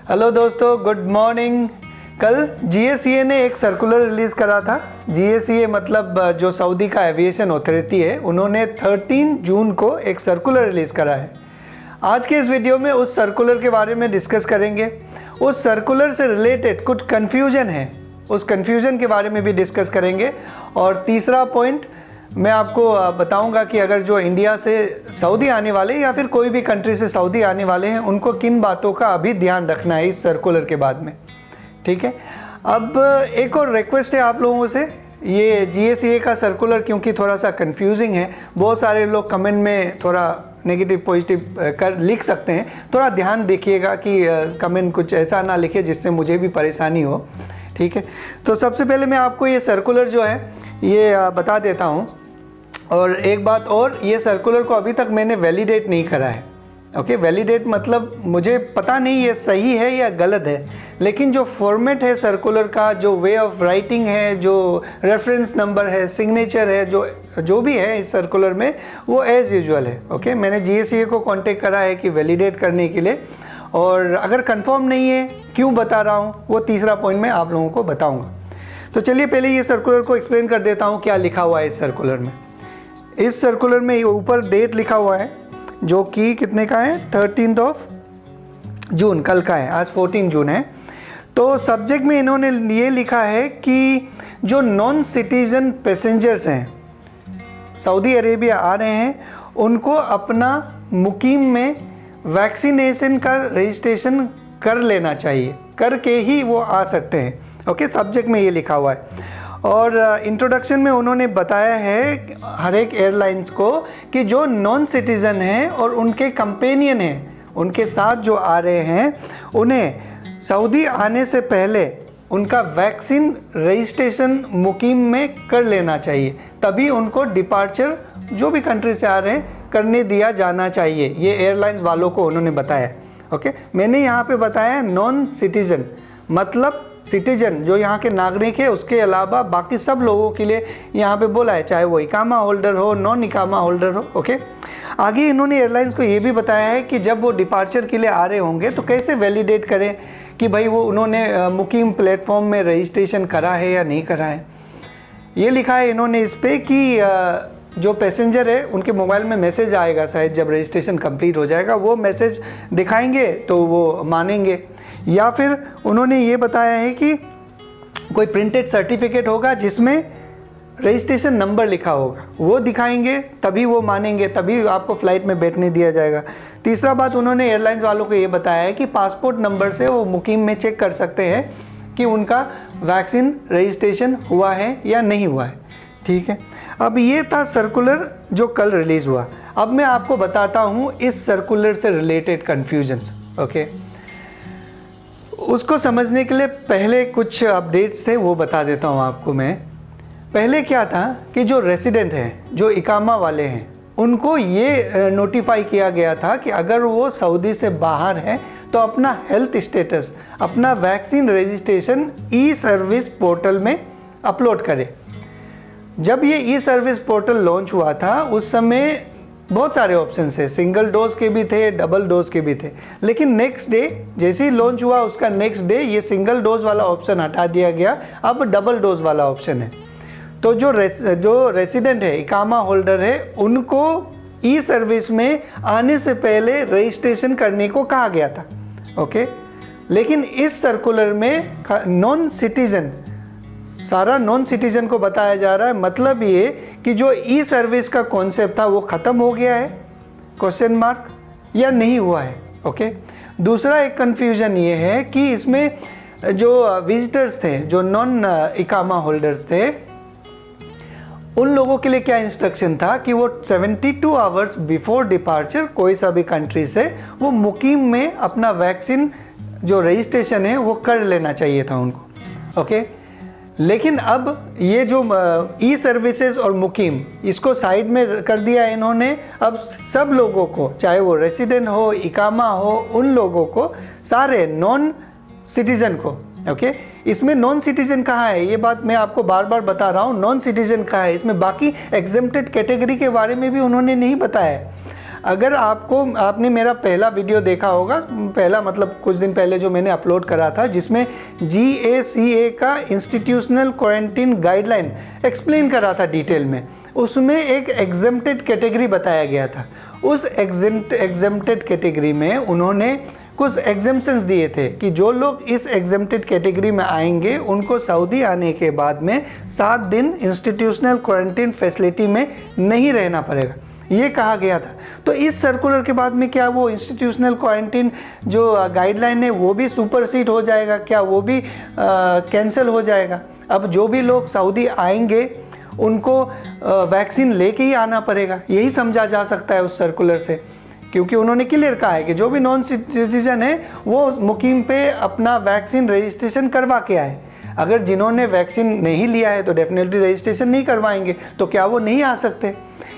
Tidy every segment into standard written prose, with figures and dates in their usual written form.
Hello दोस्तों, good morning. कल GSEA ने एक सर्कुलर रिलीज़ करा था। GSEA मतलब जो सऊदी का एविएशन अथॉरिटी है, उन्होंने 13 जून को एक सर्कुलर रिलीज़ करा है। आज के इस वीडियो में उस सर्कुलर के बारे में डिस्कस करेंगे। उस सर्कुलर से रिलेटेड कुछ कन्फ्यूजन है, उस कन्फ्यूजन के बारे में भी डिस्कस करेंगे। और तीसरा पॉइंट मैं आपको बताऊंगा कि अगर जो इंडिया से सऊदी आने वाले या फिर कोई भी कंट्री से सऊदी आने वाले हैं, उनको किन बातों का अभी ध्यान रखना है इस सर्कुलर के बाद में। ठीक है, अब एक और रिक्वेस्ट है आप लोगों से। ये GSEA का सर्कुलर क्योंकि थोड़ा सा कंफ्यूजिंग है, बहुत सारे लोग कमेंट में थोड़ा नेगेटिव पॉजिटिव कर लिख सकते हैं। थोड़ा ध्यान देखिएगा कि कमेंट कुछ ऐसा ना लिखे जिससे मुझे भी परेशानी हो। ठीक है, तो सबसे पहले मैं आपको ये सर्कुलर जो है ये बता देता हूँ। और एक बात और, ये सर्कुलर को अभी तक मैंने वैलिडेट नहीं करा है। ओके, वैलिडेट मतलब मुझे पता नहीं ये सही है या गलत है, लेकिन जो फॉर्मेट है सर्कुलर का, जो वे ऑफ राइटिंग है, जो रेफरेंस नंबर है, सिग्नेचर है, जो भी है इस सर्कुलर में, वो एज़ यूजुअल है। ओके, मैंने GSEA को कांटेक्ट करा है कि वैलिडेट करने के लिए। और अगर कंफर्म नहीं है, क्यों बता रहा हूँ, वो तीसरा पॉइंट मैं आप लोगों को बताऊँगा। तो चलिए पहले ये सर्कुलर को एक्सप्लेन कर देता हूँ क्या लिखा हुआ है इस सर्कुलर में। इस सर्कुलर में ऊपर डेट लिखा हुआ है जो कि कितने का है, 13 जून, कल का है। आज 14 जून है। तो सब्जेक्ट में इन्होंने ये लिखा है कि जो नॉन सिटीजन पैसेंजर्स हैं, सऊदी अरेबिया आ रहे हैं, उनको अपना मुकीम में वैक्सीनेशन का रजिस्ट्रेशन कर लेना चाहिए, करके ही वो आ सकते हैं। ओके, सब्जेक्ट में ये लिखा हुआ है। और इंट्रोडक्शन में उन्होंने बताया है हर एक एयरलाइंस को कि जो नॉन सिटीज़न हैं और उनके कंपेनियन हैं, उनके साथ जो आ रहे हैं, उन्हें सऊदी आने से पहले उनका वैक्सीन रजिस्ट्रेशन मुकीम में कर लेना चाहिए, तभी उनको डिपार्चर जो भी कंट्री से आ रहे हैं करने दिया जाना चाहिए। ये एयरलाइंस वालों को उन्होंने बताया। ओके, मैंने यहाँ पे बताया नॉन सिटीज़न मतलब सिटीजन जो यहाँ के नागरिक है, उसके अलावा बाकी सब लोगों के लिए यहाँ पे बोला है, चाहे वो इकामा होल्डर हो, नॉन इकामा होल्डर हो। ओके, आगे इन्होंने एयरलाइंस को ये भी बताया है कि जब वो डिपार्चर के लिए आ रहे होंगे तो कैसे वैलिडेट करें कि भाई वो उन्होंने मुकीम प्लेटफॉर्म में रजिस्ट्रेशन करा है या नहीं करा है। ये लिखा है इन्होंने इस पर कि जो पैसेंजर है उनके मोबाइल में मैसेज आएगा, शायद जब रजिस्ट्रेशन कंप्लीट हो जाएगा वो मैसेज दिखाएंगे तो वो मानेंगे। या फिर उन्होंने ये बताया है कि कोई प्रिंटेड सर्टिफिकेट होगा जिसमें रजिस्ट्रेशन नंबर लिखा होगा, वो दिखाएंगे तभी वो मानेंगे, तभी आपको फ़्लाइट में बैठने दिया जाएगा। तीसरा बात उन्होंने एयरलाइंस वालों को ये बताया है कि पासपोर्ट नंबर से वो मुकीम में चेक कर सकते हैं कि उनका वैक्सीन रजिस्ट्रेशन हुआ है या नहीं हुआ है। ठीक है, अब ये था सर्कुलर जो कल रिलीज़ हुआ। अब मैं आपको बताता हूँ इस सर्कुलर से रिलेटेड कन्फ्यूजन्स। ओके, उसको समझने के लिए पहले कुछ अपडेट्स थे वो बता देता हूँ आपको मैं। पहले क्या था कि जो रेसिडेंट हैं, जो इकामा वाले हैं, उनको ये नोटिफाई किया गया था कि अगर वो सऊदी से बाहर हैं तो अपना हेल्थ स्टेटस, अपना वैक्सीन रजिस्ट्रेशन ई-सर्विस पोर्टल में अपलोड करें। जब ये ई-सर्विस पोर्टल लॉन्च हुआ था उस समय बहुत सारे ऑप्शन थे, सिंगल डोज के भी थे, डबल डोज के भी थे। लेकिन नेक्स्ट डे जैसे ही लॉन्च हुआ उसका नेक्स्ट डे ये सिंगल डोज वाला ऑप्शन हटा दिया गया, अब डबल डोज वाला ऑप्शन है। तो जो रेसिडेंट है, इकामा होल्डर है, उनको ई सर्विस में आने से पहले रजिस्ट्रेशन करने को कहा गया था। ओके, लेकिन इस सर्कुलर में नॉन सिटीजन, सारा नॉन सिटीजन को बताया जा रहा है। मतलब ये कि जो ई सर्विस का कॉन्सेप्ट था वो ख़त्म हो गया है, क्वेश्चन मार्क, या नहीं हुआ है। ओके, दूसरा एक कन्फ्यूजन ये है कि इसमें जो विजिटर्स थे, जो नॉन इकामा होल्डर्स थे, उन लोगों के लिए क्या इंस्ट्रक्शन था कि वो 72 आवर्स बिफोर डिपार्चर कोई सा भी कंट्री से वो मुकीम में अपना वैक्सीन जो रजिस्ट्रेशन है वो कर लेना चाहिए था उनको। ओके, लेकिन अब ये जो ई सर्विसेज और मुकीम, इसको साइड में कर दिया इन्होंने। अब सब लोगों को, चाहे वो रेसिडेंट हो, इकामा हो, उन लोगों को, सारे नॉन सिटीज़न को। ओके, इसमें नॉन सिटीजन कहाँ है, ये बात मैं आपको बार बार बता रहा हूँ। नॉन सिटीजन कहाँ है, इसमें बाकी एग्जेम्प्टेड कैटेगरी के बारे में भी उन्होंने नहीं बताया है। अगर आपने मेरा पहला वीडियो देखा होगा, पहला मतलब कुछ दिन पहले जो मैंने अपलोड करा था, जिसमें GACA का इंस्टीट्यूशनल क्वारंटीन गाइडलाइन एक्सप्लेन करा था डिटेल में, उसमें एक एग्जेम्प्टेड कैटेगरी बताया गया था। उस एग्जेम्प्टेड कैटेगरी में उन्होंने कुछ एग्जेम्पशंस दिए थे कि जो लोग इस एग्जेम्प्टेड कैटेगरी में आएंगे उनको सऊदी आने के बाद में 7 दिन इंस्टीट्यूशनल क्वारंटीन फैसिलिटी में नहीं रहना पड़ेगा, ये कहा गया था। तो इस सर्कुलर के बाद में क्या वो इंस्टीट्यूशनल क्वारंटीन जो गाइडलाइन है वो भी सुपरसीड हो जाएगा, क्या वो भी कैंसिल हो जाएगा? अब जो भी लोग सऊदी आएंगे उनको वैक्सीन लेके ही आना पड़ेगा, यही समझा जा सकता है उस सर्कुलर से, क्योंकि उन्होंने क्लियर कहा है कि जो भी नॉन सिटीजन है वो मुकीम पे अपना वैक्सीन रजिस्ट्रेशन करवा के आए। अगर जिन्होंने वैक्सीन नहीं लिया है तो डेफिनेटली रजिस्ट्रेशन नहीं करवाएंगे, तो क्या वो नहीं आ सकते?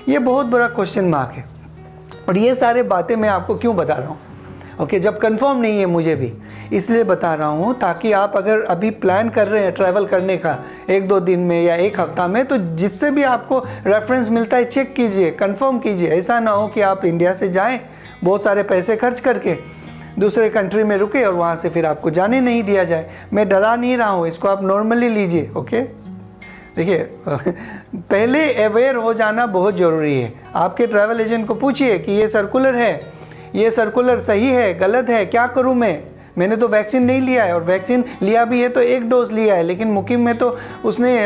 ये बहुत बड़ा क्वेश्चन मार्क है। और ये सारे बातें मैं आपको क्यों बता रहा हूँ, ओके, जब कंफर्म नहीं है मुझे भी, इसलिए बता रहा हूँ ताकि आप अगर अभी प्लान कर रहे हैं ट्रैवल करने का 1-2 दिन में या 1 हफ्ता में, तो जिससे भी आपको रेफरेंस मिलता है चेक कीजिए, कंफर्म कीजिए। ऐसा ना हो कि आप इंडिया से जाएं बहुत सारे पैसे खर्च करके दूसरे कंट्री में रुके और वहाँ से फिर आपको जाने नहीं दिया जाए। मैं डरा नहीं रहा हूँ, इसको आप नॉर्मली लीजिए, ओके। देखिए पहले अवेयर हो जाना बहुत ज़रूरी है। आपके ट्रैवल एजेंट को पूछिए कि ये सर्कुलर है, ये सर्कुलर सही है गलत है, क्या करूं मैंने तो वैक्सीन नहीं लिया है, और वैक्सीन लिया भी है तो 1 डोज लिया है, लेकिन मुकीम में तो उसने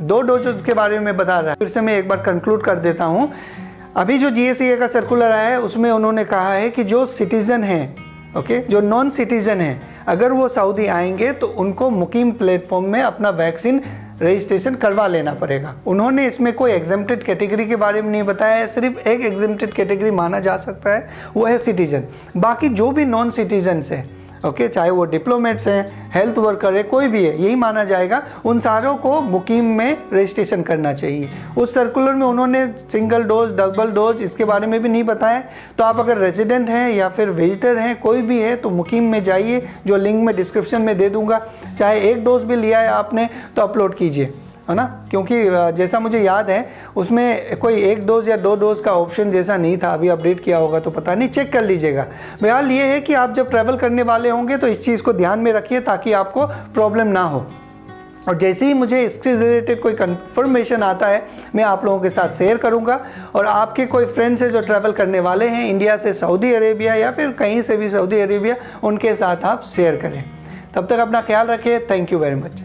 2 डोज के बारे में बता रहा है। फिर से मैं एक बार कंक्लूड कर देता हूं। अभी जो GACA का सर्कुलर आया है उसमें उन्होंने कहा है कि जो सिटीज़न हैं, ओके, जो नॉन सिटीज़न हैं, अगर वो सऊदी आएंगे तो उनको मुकीम प्लेटफॉर्म में अपना वैक्सीन रजिस्ट्रेशन करवा लेना पड़ेगा। उन्होंने इसमें कोई एग्जेम्प्टेड कैटेगरी के बारे में नहीं बताया है, सिर्फ एक एग्जेम्प्टेड कैटेगरी माना जा सकता है, वो है सिटीजन। बाकी जो भी नॉन सिटीजन्स हैं, ओके, चाहे वो डिप्लोमेट्स हैं, हेल्थ वर्कर है, कोई भी है, यही माना जाएगा, उन सारों को मुकीम में रजिस्ट्रेशन करना चाहिए। उस सर्कुलर में उन्होंने सिंगल डोज डबल डोज इसके बारे में भी नहीं बताया। तो आप अगर रेजिडेंट हैं या फिर विजिटर हैं, कोई भी है, तो मुकीम में जाइए, जो लिंक मैं डिस्क्रिप्शन में दे दूंगा। चाहे 1 डोज भी लिया है आपने तो अपलोड कीजिए, है ना, क्योंकि जैसा मुझे याद है उसमें कोई 1 डोज या 2 डोज का ऑप्शन जैसा नहीं था, अभी अपडेट किया होगा तो पता नहीं, चेक कर लीजिएगा। बहरहाल ये है कि आप जब ट्रैवल करने वाले होंगे तो इस चीज़ को ध्यान में रखिए ताकि आपको प्रॉब्लम ना हो। और जैसे ही मुझे इससे रिलेटेड कोई कंफर्मेशन आता है मैं आप लोगों के साथ शेयर करूंगा। और आपके कोई फ्रेंड्स हैं जो ट्रैवल करने वाले हैं इंडिया से सऊदी अरेबिया या फिर कहीं से भी सऊदी अरेबिया, उनके साथ आप शेयर करें। तब तक अपना ख्याल रखिए। Thank you very much.